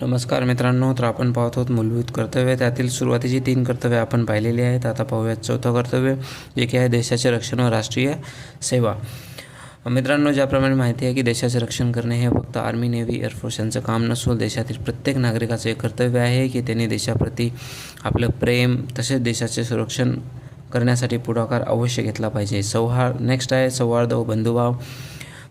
नमस्कार मित्रांनो, तर आपण पाहत आहोत मूलभूत कर्तव्य. त्यातील सुरुवातीची 3 कर्तव्ये आपण पाहिलेली आहेत. आता पाहूयात चौथं कर्तव्य, जे की आहे देशाचे रक्षण व राष्ट्रीय सेवा. मित्रांनो, ज्याप्रमाणे माहिती आहे की देशाचे रक्षण करणे हे फक्त आर्मी, नेव्ही, एअरफोर्स यांचं काम नसून देशातील प्रत्येक नागरिकाचं एक कर्तव्य आहे की त्यांनी देशाप्रती आपलं प्रेम तसेच देशाचे संरक्षण करण्यासाठी पुढाकार अवश्य घेतला पाहिजे. नेक्स्ट आहे सौहार्द व बंधुभाव.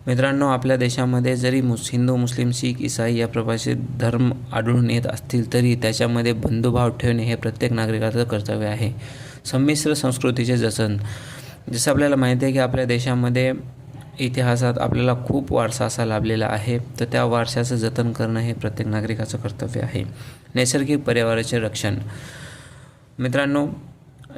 मित्रांनो, आपल्या देशामध्ये जरी हिंदू, मुस्लिम, शीख, ईसाई या प्रकारचे धर्म आढळून येत असतील तरी त्याच्यामध्ये बंधुभाव ठेवणे हे प्रत्येक नागरिकाचं कर्तव्य आहे. संमिश्र संस्कृतीचे जतन. जसं आपल्याला माहिती आहे की आपल्या देशामध्ये इतिहासात आपल्याला खूप वारसा असा लाभलेला आहे, तर त्या वारशाचं जतन करणं हे प्रत्येक नागरिकाचं कर्तव्य आहे. नैसर्गिक पर्यावरणाचे रक्षण. मित्रांनो,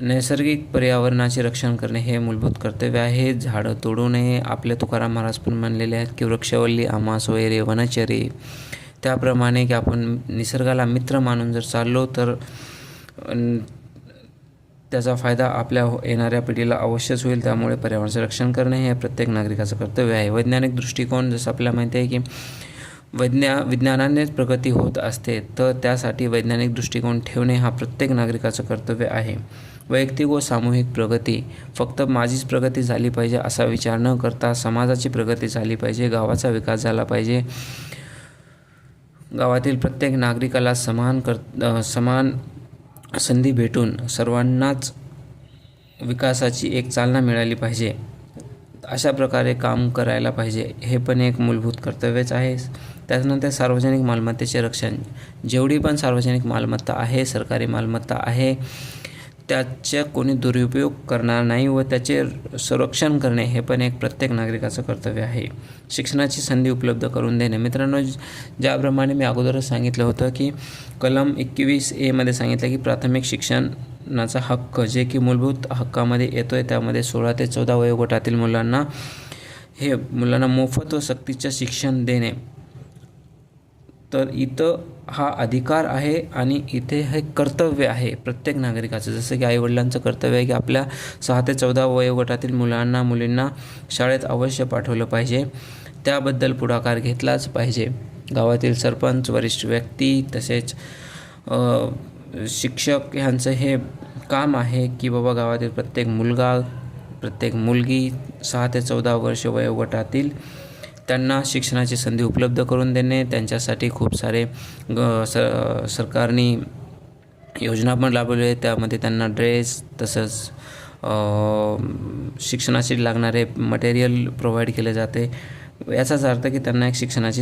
नैसर्गिक पर्यावरणाचे रक्षण करणे हे मूलभूत कर्तव्य आहे. झाडं तोडू नये. आपले तुकाराम महाराज पण म्हणलेले आहेत की वृक्षवल्ली आम्हा सोयरे वनचरे. त्याप्रमाणे की आपण निसर्गाला मित्र मानून जर चाललो तर त्याचा फायदा आपल्या येणाऱ्या पिढीला अवश्यच होईल. त्यामुळे पर्यावरणाचे रक्षण करणे हे प्रत्येक नागरिकाचं कर्तव्य आहे. वैज्ञानिक दृष्टिकोन. जसं आपल्याला माहिती आहे की विज्ञानानेच प्रगती होत असते, तर त्यासाठी वैज्ञानिक दृष्टिकोन ठेवणे हा प्रत्येक नागरिकाचं कर्तव्य आहे. वैयक्तिक व सामूहिक प्रगती. फक्त माझीच प्रगती झाली पाहिजे असा विचार न करता समाजाची प्रगती झाली पाहिजे, गावाचा विकास झाला पाहिजे. गावातील प्रत्येक नागरिकाला समान संधी भेटून सर्वांनाच विकासाची एक चालना मिळाली पाहिजे, अशा प्रकारे काम करायला पाहिजे. हे पण एक मूलभूत कर्तव्यच आहे. त्यानंतर सार्वजनिक मालमत्तेचे रक्षण. जेवढी पण सार्वजनिक मालमत्ता आहे, सरकारी मालमत्ता आहे, त्याचा कोणी दुरुपयोग करणार नाही व त्याचे संरक्षण करणे हे पण एक प्रत्येक नागरिकाचं कर्तव्य आहे. शिक्षणाची संधी उपलब्ध करून देणे. मित्रांनो, ज्याप्रमाणे मी अगोदरच सांगितलं होतं की कलम 21A मध्ये सांगितलं की प्राथमिक शिक्षणाचा हक्क जे की मूलभूत हक्कामध्ये येतो आहे, त्यामध्ये 16 ते 14 वयोगटातील मुलांना मोफत व सक्तीचं शिक्षण देणे. तर इथं हा अधिकार आहे आणि इथे हे कर्तव्य आहे प्रत्येक नागरिकाचं. जसं की आईवडिलांचं कर्तव्य आहे की आपल्या 6 ते 14 वयोगटातील मुलींना शाळेत अवश्य पाठवलं पाहिजे, त्याबद्दल पुढाकार घेतलाच पाहिजे. गावातील सरपंच, वरिष्ठ व्यक्ती तसेच शिक्षक ह्यांचं हे काम आहे की बाबा गावातील प्रत्येक मुलगी 6 ते 14 वर्ष वयोगटातील त्यांना शिक्षणाची संधी उपलब्ध करून देणे. त्यांच्यासाठी खूप सारे सरकारने योजना पण राबवली आहे. त्यामध्ये त्यांना ड्रेस तसंच शिक्षणासाठी लागणारे मटेरियल प्रोव्हाइड केले जाते. याचाच अर्थ की त्यांना एक शिक्षणाची